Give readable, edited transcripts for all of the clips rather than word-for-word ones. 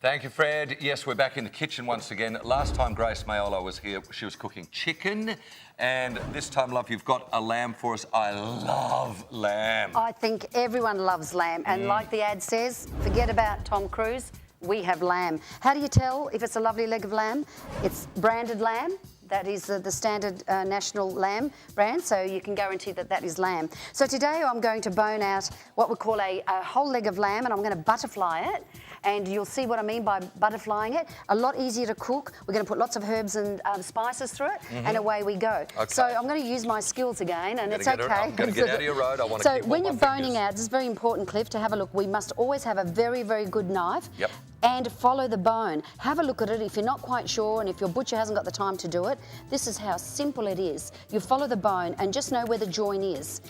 Thank you, Fred. Yes, we're back in the kitchen once again. Last time Grace Maiolo was here, she was cooking chicken. And this time, love, you've got a lamb for us. I love lamb. I think everyone loves lamb. And like the ad says, forget about Tom Cruise, we have lamb. How do you tell if it's a lovely leg of lamb? It's branded lamb. That is the standard national lamb brand, so you can guarantee that that is lamb. So today I'm going to bone out what we call a whole leg of lamb, and I'm going to butterfly it. And you'll see what I mean by butterflying it. A lot easier to cook. We're going to put lots of herbs and spices through it, and away we go. Okay. So I'm going to use my skills again, and it's okay. I'm going to get out of your road. I want to keep all my fingers. So when you're boning out, this is very important, Cliff, to have a look. We must always have a very, very good knife. Yep. And follow the bone. Have a look at it if you're not quite sure, and if your butcher hasn't got the time to do it. This is how simple it is. You follow the bone and just know where the join is.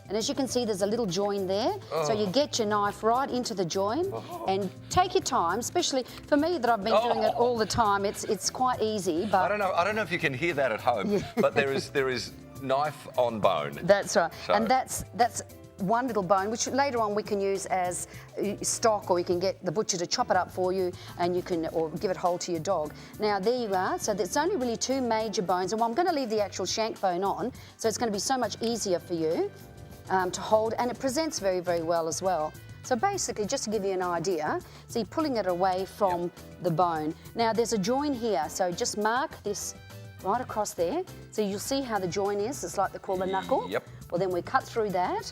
And as you can see, there's a little join there. So you get your knife right into the join and take your time, especially for me that I've been doing it all the time. It's quite easy, but I don't know if you can hear that at home, but there is knife on bone. That's right. So. And that's one little bone, which later on we can use as stock, or you can get the butcher to chop it up for you, and you can, or give it whole to your dog. Now there you are. So there's only really two major bones, and I'm going to leave the actual shank bone on, so it's going to be so much easier for you to hold, and it presents very, very well as well. So basically, just to give you an idea, so you're pulling it away from the bone. Now there's a join here, so just mark this right across there. So you'll see how the join is. It's like they call the knuckle. Yep. Well, then we cut through that.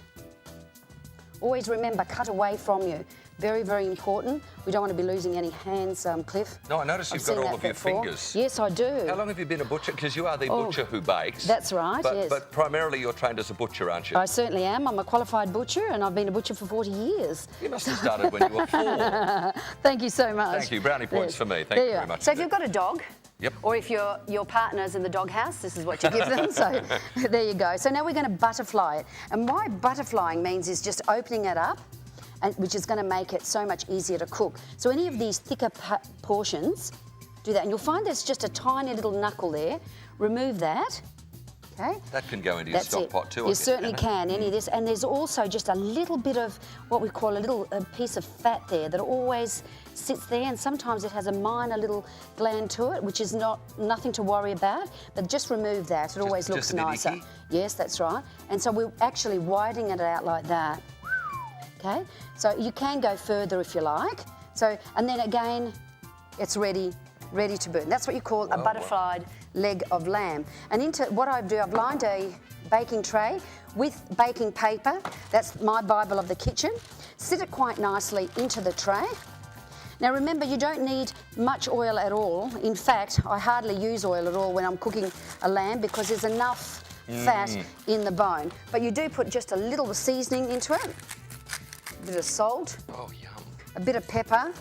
Always remember, cut away from you. Very, very important. We don't want to be losing any hands, Cliff. No, I notice you've got all of your fingers. Yes, I do. How long have you been a butcher? Because you are the butcher who bakes. That's right, yes. But primarily you're trained as a butcher, aren't you? I certainly am. I'm a qualified butcher, and I've been a butcher for 40 years. You must have started when you were 4. Thank you so much. Thank you. Brownie points for me. Thank you very much. So if you've got a dog, yep, or if your partner's in the doghouse, this is what you give them. So there you go. So now we're going to butterfly it. And why butterflying means is just opening it up, which is going to make it so much easier to cook. So any of these thicker portions, do that. And you'll find there's just a tiny little knuckle there. Remove that. Okay. That can go into your stock pot too. You certainly can, any of this. And there's also just a little bit of what we call a piece of fat there that always sits there, and sometimes it has a minor little gland to it, which is nothing to worry about, but just remove that. It always looks nicer. Yes, that's right. And so we're actually widening it out like that. Okay, so you can go further if you like. So, and then again, it's ready to burn. That's what you call a butterflied leg of lamb. And into what I do, I've lined a baking tray with baking paper. That's my Bible of the kitchen. Sit it quite nicely into the tray. Now remember, you don't need much oil at all. In fact, I hardly use oil at all when I'm cooking a lamb, because there's enough fat in the bone. But you do put just a little seasoning into it. A bit of salt. Oh, yum. A bit of pepper.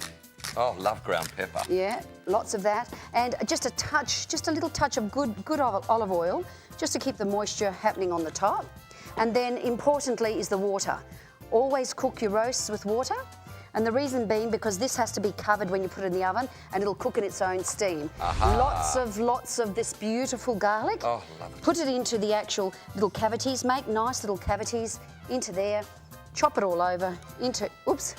Oh, love ground pepper. Yeah, lots of that. And just a little touch of good olive oil, just to keep the moisture happening on the top. And then importantly is the water. Always cook your roasts with water. And the reason being, because this has to be covered when you put it in the oven, and it'll cook in its own steam. Lots of this beautiful garlic. Oh, love it. Put it into the actual little cavities. Make nice little cavities into there. Chop it all over into, oops,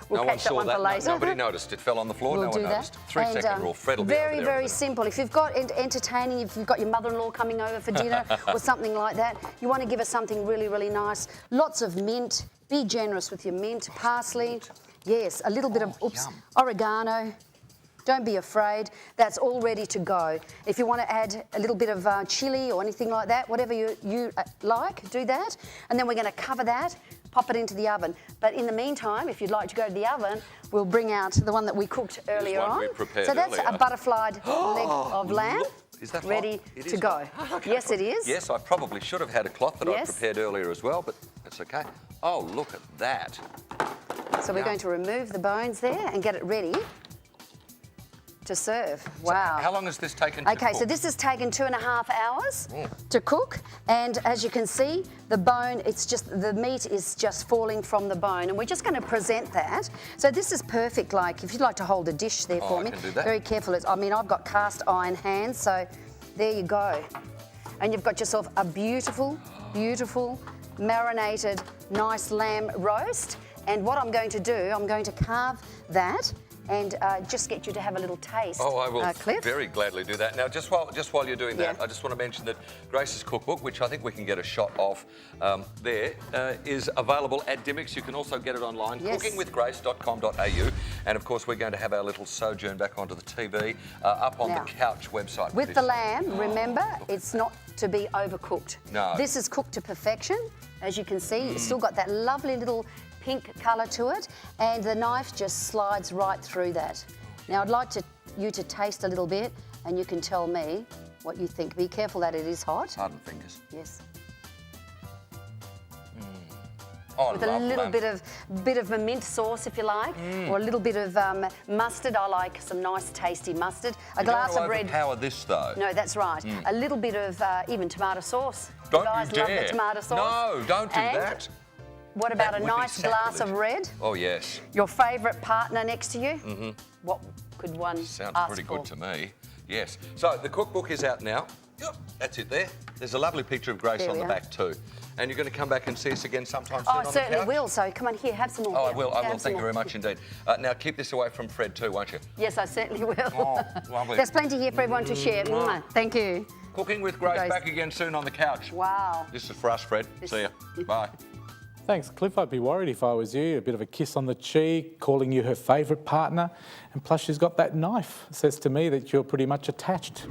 we'll catch that one for later. Nobody noticed. It fell on the floor. We'll no one noticed. 3-second rule. Fred will be over there. Very simple. If you've got entertaining, if you've got your mother-in-law coming over for dinner or something like that, you want to give her something really, really nice. Lots of mint. Be generous with your mint, parsley. Yes, a little bit of, oregano. Don't be afraid. That's all ready to go. If you want to add a little bit of chili or anything like that, whatever you like, do that. And then we're going to cover that, pop it into the oven. But in the meantime, if you'd like to go to the oven, we'll bring out the one that we cooked earlier on. So that's a butterflied leg of lamb. Is that ready to go? Okay. Yes, it is. Yes, I probably should have had a cloth that I prepared earlier as well, but that's okay. Oh, look at that. So we're going to remove the bones there and get it ready to serve. Wow. So how long has this taken to cook? Okay, so this has taken 2.5 hours to cook, and as you can see, the bone, the meat is just falling from the bone, and we're just going to present that. So this is perfect, like, if you'd like to hold a dish there for me. I can do that. Very careful. I mean, I've got cast iron hands, so there you go. And you've got yourself a beautiful, beautiful, marinated, nice lamb roast. And what I'm going to do, I'm going to carve that and just get you to have a little taste. Oh, I will Cliff? very gladly do that. Now, just while you're doing that, Yeah. I just want to mention that Grace's cookbook, which I think we can get a shot of there, is available at Dimmicks. You can also get it online, Yes. cookingwithgrace.com.au. And of course, we're going to have our little sojourn back onto the TV up on Now, the Couch website. With the lamb, remember, it's not to be overcooked. No. This is cooked to perfection. As you can see, it's still got that lovely little pink colour to it, and the knife just slides right through that. Now, I'd like you to taste a little bit, and you can tell me what you think. Be careful that it is hot. Pardon fingers. Yes. Oh, With a love little lamb. bit of a mint sauce, if you like, or a little bit of mustard. I like some nice, tasty mustard. A You glass don't of want to red. overpower this, though. No, that's right. A little bit of even tomato sauce. Don't you guys you love dare. the tomato sauce. No, don't do And that. What about That a would be nice glass of sacrilege. red? Oh, yes. Your favourite partner next to you? What could one Sounds ask pretty for? good to me. Yes. So the cookbook is out now. Yep, that's it there. There's a lovely picture of Grace There on we the are. back too. And you're going to come back and see us again sometime soon Oh, on I the certainly couch? will. So come on here, have some more. Oh, I here. will. I Have will. some Thank you more. very much indeed. Now keep this away from Fred too, won't you? Yes, I certainly will. Oh, lovely. There's plenty here for everyone to share. Mwah. Thank you. Cooking with Grace, Grace. back again soon on the couch. Wow. This is for us, Fred. See ya. Bye. Thanks, Cliff. I'd be worried if I was you. A bit of a kiss on the cheek, calling you her favourite partner, and plus she's got that knife. It says to me that you're pretty much attached.